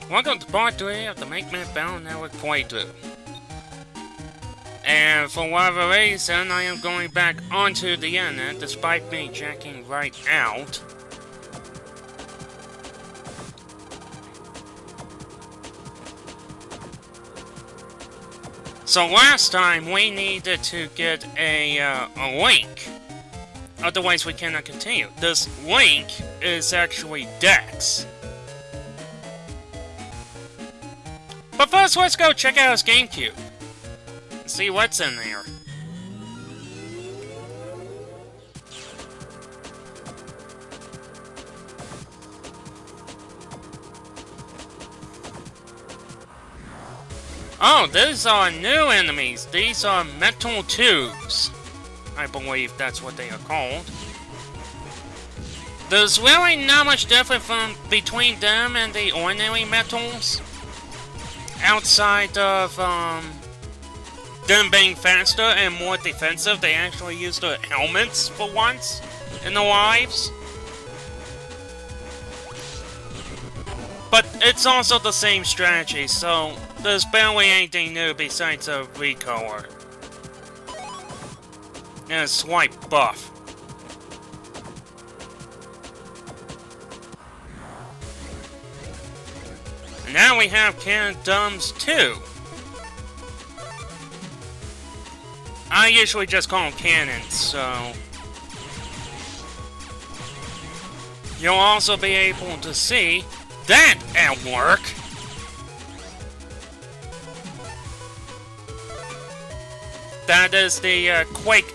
Welcome to part 3 of the Megaman Battle Network playthrough. And for whatever reason, I am going back onto the internet despite me checking right out. So last time we needed to get a link, otherwise we cannot continue. This link is actually Dex. But first, let's go check out his GameCube and see what's in there. Oh, these are new enemies. These are metal tubes. I believe that's what they are called. There's really not much difference between them and the ordinary metals. Outside of them being faster and more defensive, they actually use their helmets for once in their lives. But it's also the same strategy, so there's barely anything new besides a recolor and a slight buff. And now we have cannon dumbs too. I usually just call them cannons, so you'll also be able to see that at work. That is the Quake.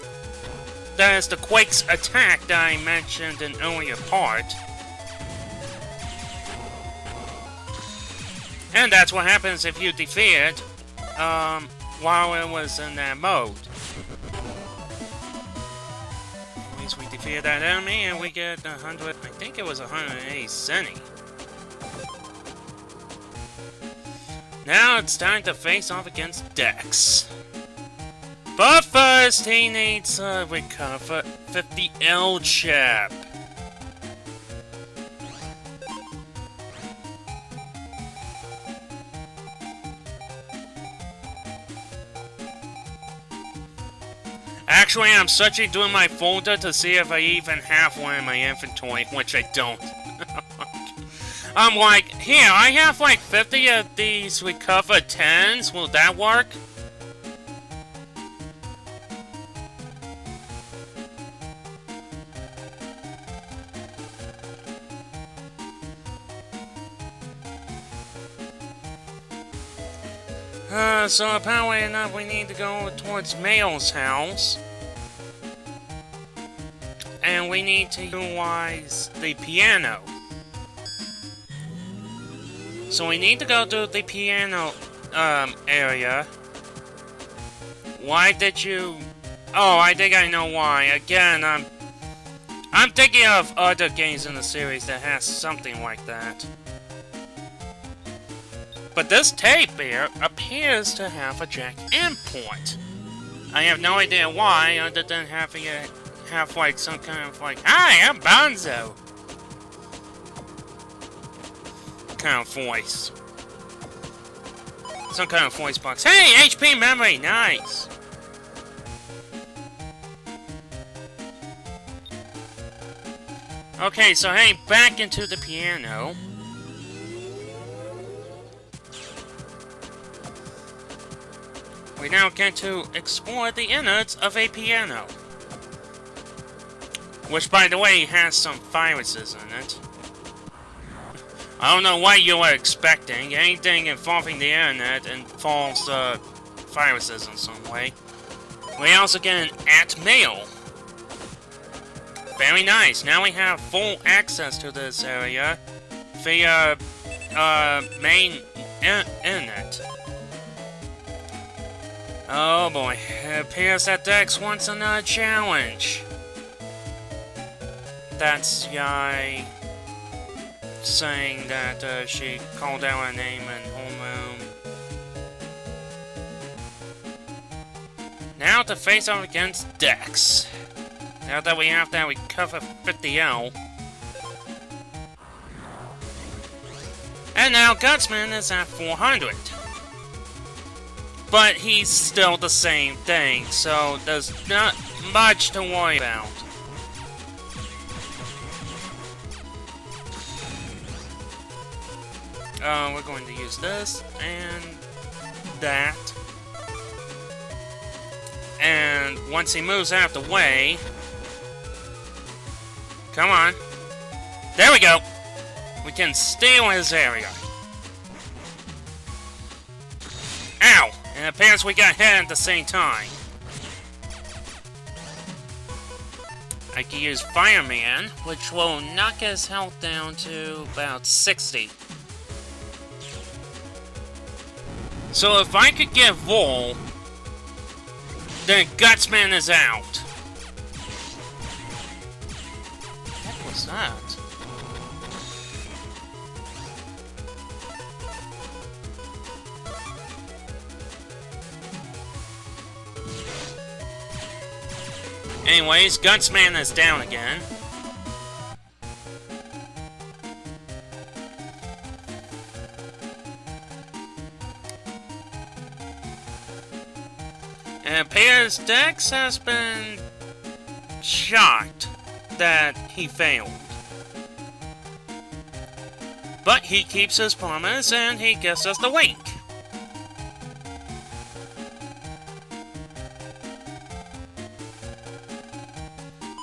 That is the Quake's attack that I mentioned in an earlier part. And that's what happens if you defeat it while it was in that mode. At least we defeated that enemy and we get 100, I think it was 180 centi. Now it's time to face off against Dex. But first he needs to recover 50 L chip. Actually, I'm searching through my folder to see if I even have one in my inventory, which I don't. I'm like, here, I have like 50 of these recovered 10s. Will that work? So apparently enough, we need to go towards Mail's house. And we need to utilize the piano. So we need to go to the piano, area. Why did you... Oh, I think I know why. Again, I'm thinking of other games in the series that has something like that. But this tape here appears to have a jack input. I have no idea why, other than having it have like some kind of like, "Hi, I'm Bonzo" kind of voice. Some kind of voice box. Hey, HP memory, nice. Okay, so hey, back into the piano. We now get to explore the innards of a piano. Which, by the way, has some viruses in it. I don't know what you were expecting. Anything involving the internet involves viruses in some way. We also get an @mail. Very nice. Now we have full access to this area via main internet. Oh boy, it appears that Dex wants another challenge. That's Yai saying that she called out her name in homeroom. Now to face off against Dex. Now that we have that, we cover 50L. And now Gutsman is at 400. But he's still the same thing, so there's not much to worry about. We're going to use this and that. And once he moves out the way... Come on. There we go! We can steal his area. Ow! And it appears we got hit at the same time. I can use Fireman, which will knock his health down to about 60. So if I could get Vol, then Gutsman is out. What the heck was that? Anyways, Gutsman is down again. And it appears Dex has been shocked that he failed. But he keeps his promise and he gives us the wink.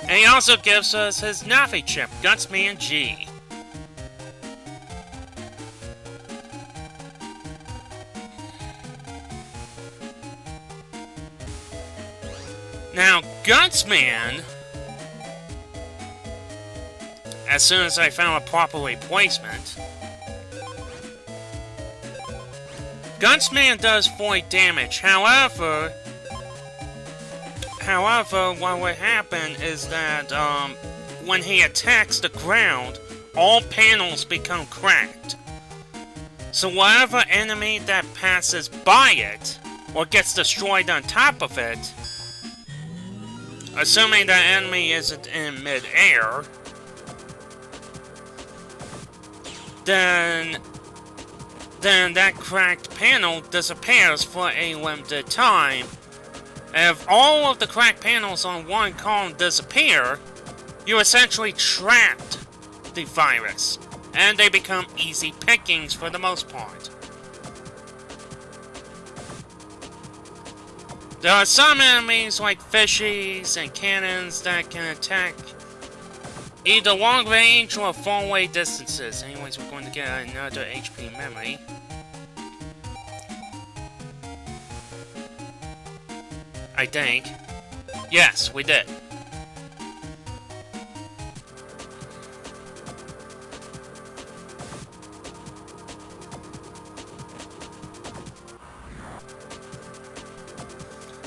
And he also gives us his Navi chip, Gutsman G. Now, Gutsman, as soon as I found a proper replacement, Gutsman does 40 damage. However, what would happen is that, when he attacks the ground, all panels become cracked. So whatever enemy that passes by it, or gets destroyed on top of it, assuming that enemy isn't in mid-air, then that cracked panel disappears for a limited time. If all of the cracked panels on one column disappear, you essentially trapped the virus, and they become easy pickings for the most part. There are some enemies like fishies and cannons that can attack either long range or far away distances. Anyways, we're going to get another HP memory. I think. Yes, we did.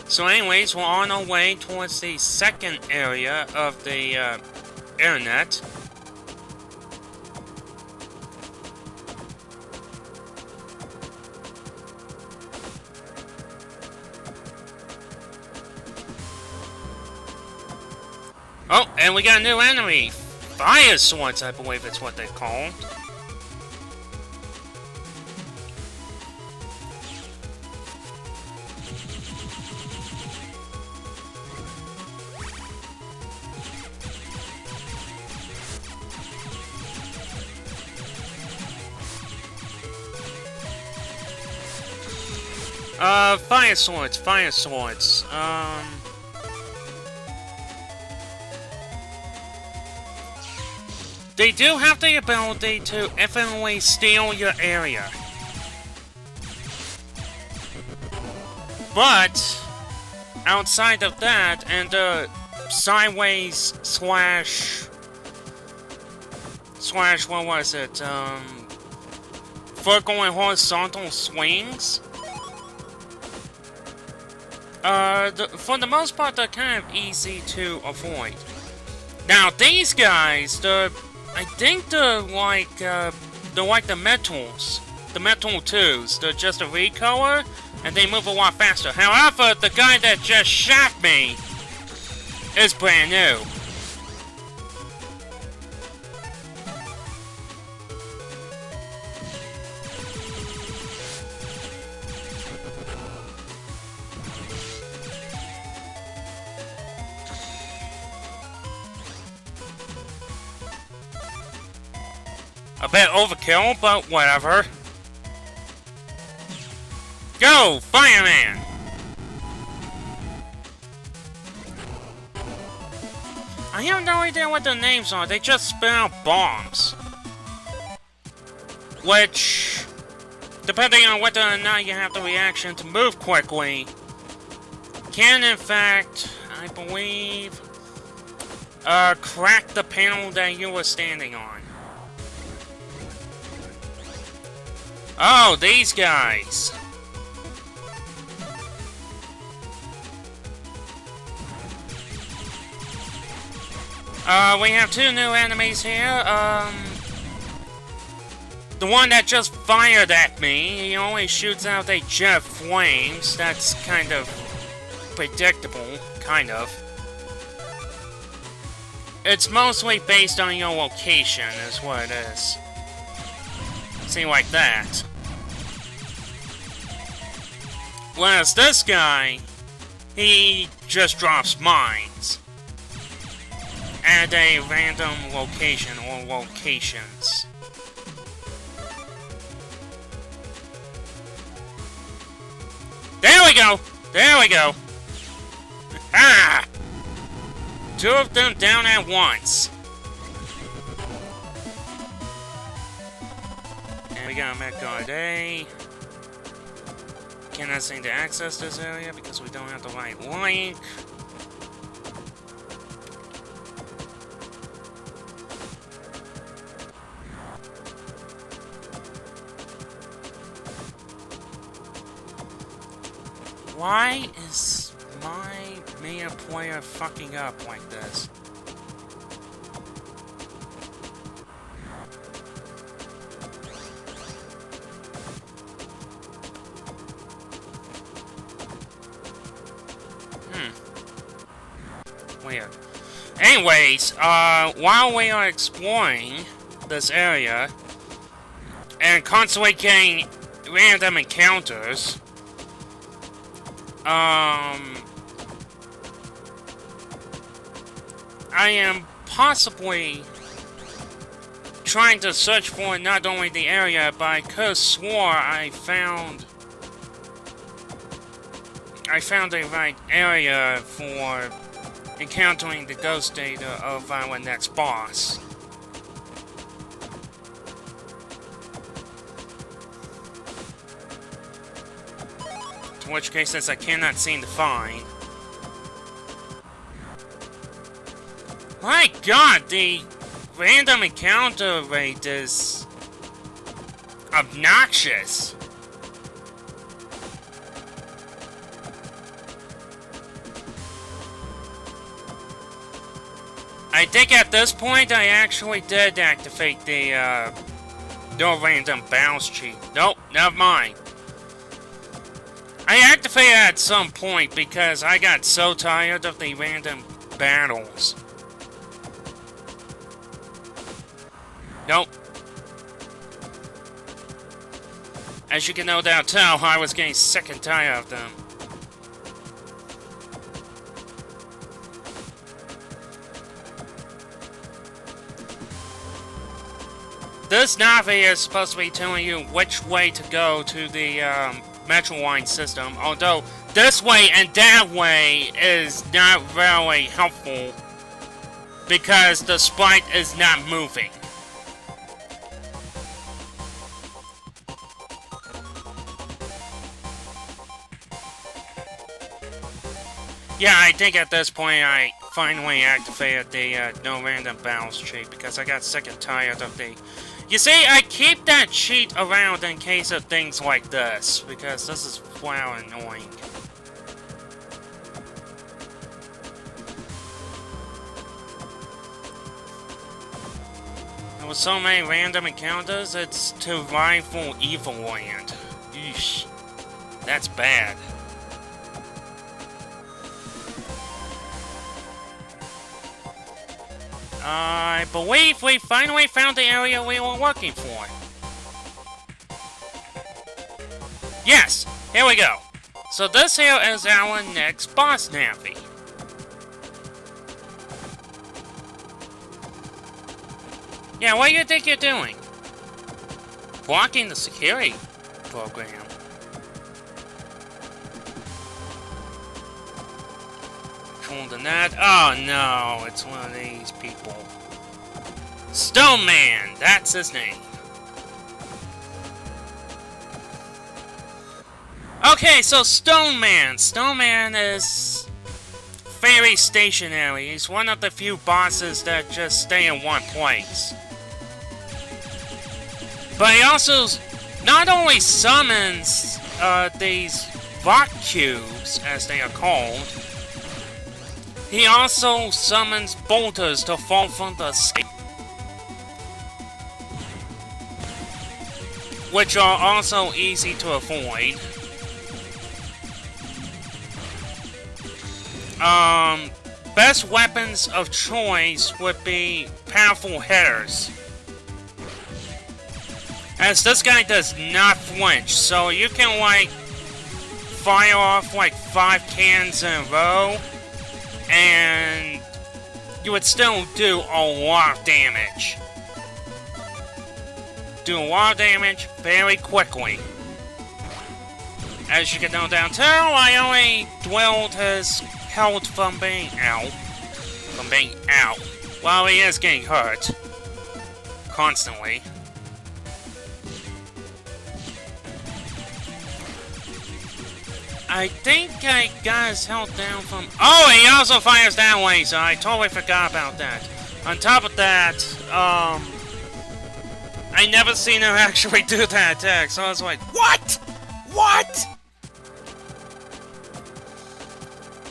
So anyways, we're on our way towards the second area of the internet. Oh, and we got a new enemy. Fire swords, I believe it's what they're called. Fire swords. They do have the ability to infinitely steal your area. But, outside of that, and the sideways slash, what was it, vertical and horizontal swings, for the most part, they're kind of easy to avoid. Now, these guys, I think they're like the metals. The metal 2s. They're just a recolor, and they move a lot faster. However, the guy that just shot me is brand new. A bit overkill, but whatever. Go, Fireman! I have no idea what the names are, they just spit out bombs. Which, depending on whether or not you have the reaction to move quickly, can in fact, I believe, crack the panel that you were standing on. Oh, these guys. We have two new enemies here. The one that just fired at me, he only shoots out a jet of flames. That's kind of predictable, kind of. It's mostly based on your location, is what it is. See, like that. Whereas this guy, he just drops mines at a random location or locations. There we go! There we go! Ah! Two of them down at once. And we got megaman.exe. Cannot seem to access this area because we don't have the right link. Why is my main player fucking up like this? Weird. Anyways, while we are exploring this area and constantly getting random encounters, I am possibly trying to search for not only the area, but I could have swore I found the right area for encountering the ghost data of our next boss. In which case, since I cannot seem to find. My god, the random encounter rate is obnoxious. I think at this point I actually did activate the no random bounce cheat. Nope, never mind. I activated it at some point because I got so tired of the random battles. Nope. As you can no doubt tell, I was getting sick and tired of them. This Navi is supposed to be telling you which way to go to the Metro line system, although this way and that way is not really helpful because the sprite is not moving. Yeah, I think at this point I finally activated the no random bounce cheat because I got sick and tired of the... You see, I keep that cheat around in case of things like this, because this is flat annoying. There were so many random encounters, it's to rival Evil Land. Eesh. That's bad. I believe we finally found the area we were looking for. Yes, here we go. So this here is our next boss Navi. Yeah, what do you think you're doing? blocking the security program. Control the net. Oh no, it's one of these people. Stone Man, that's his name. Okay, so Stone Man. Stone Man is very stationary. He's one of the few bosses that just stay in one place. But he also not only summons these rock cubes, as they are called, he also summons boulders to fall from the sky, which are also easy to avoid. Best weapons of choice would be powerful hitters, as this guy does not flinch, so you can like fire off like 5 cans in a row and you would still do a lot of damage. Do a lot of damage very quickly. As you can no doubt tell, I only dwelled his health from being out. While he is getting hurt. Constantly. I think I got his health down from... Oh, he also fires that way, so I totally forgot about that. On top of that, I never seen him actually do that attack, so I was like, what? What?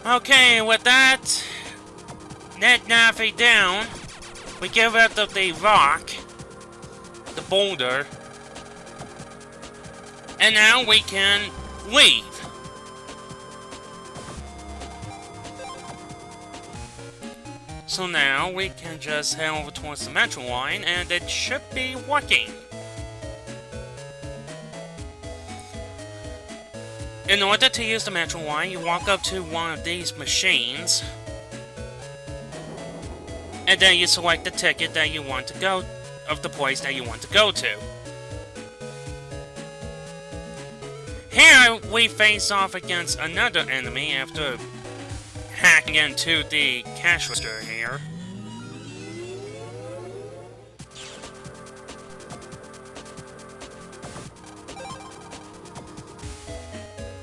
Okay, with that, net Navi down, we get rid of the rock, the boulder, and now we can leave. So now we can just head over towards the metro line, and it should be working. In order to use the metro line, you walk up to one of these machines, and then you select the ticket that you want to go, of the place that you want to go to. Here, we face off against another enemy after hacking into the cash register here.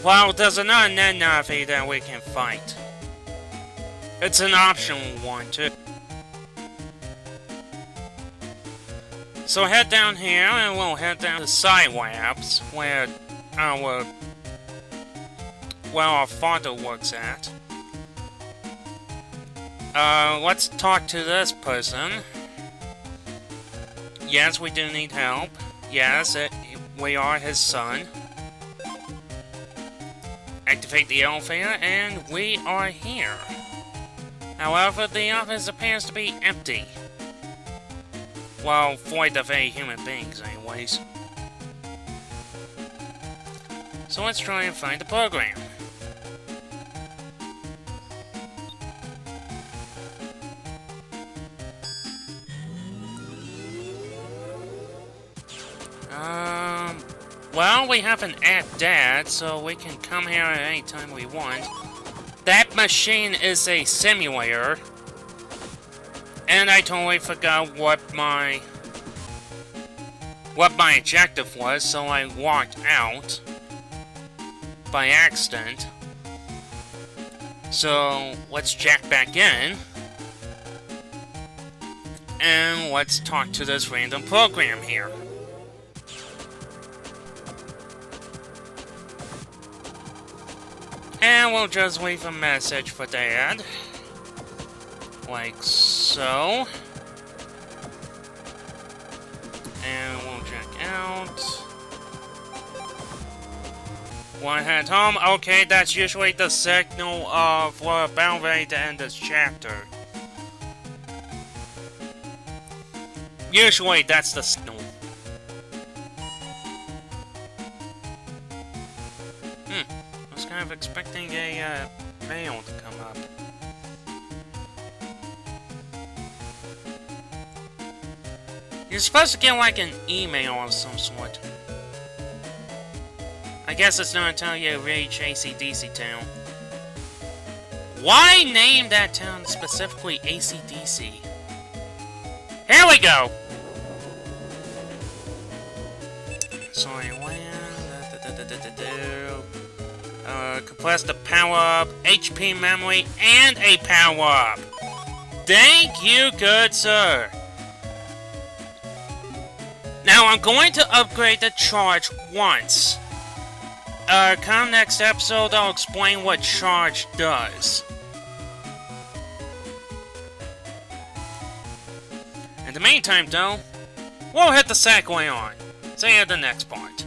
Well, there's another net Navi that we can fight. It's an optional one, too. So head down here, and we'll head down to Side Labs, where our father works at. Let's talk to this person. Yes, we do need help. Yes, we are his son. Activate the elevator, and we are here. However, the office appears to be empty. Well, void of any human beings, anyways. So let's try and find the program. Well, we have an @dad, so we can come here at any time we want. That machine is a simulator. And I totally forgot what my objective was, so I walked out by accident. So let's jack back in, and let's talk to this random program here. And we'll just leave a message for Dad. Like so. And we'll check out. Wanna head home? Okay, that's usually the signal of we're about ready to end this chapter. Usually that's the signal. I was kind of expecting a mail to come up. You're supposed to get like an email of some sort. I guess it's not until you reach AC/DC Town. Why name that town specifically AC/DC? Here we go! Sorry, compress the power-up, HP memory, and a power-up! Thank you, good sir! Now, I'm going to upgrade the charge once. Come next episode, I'll explain what charge does. In the meantime, though, we'll hit the Segway on. See you in the next part.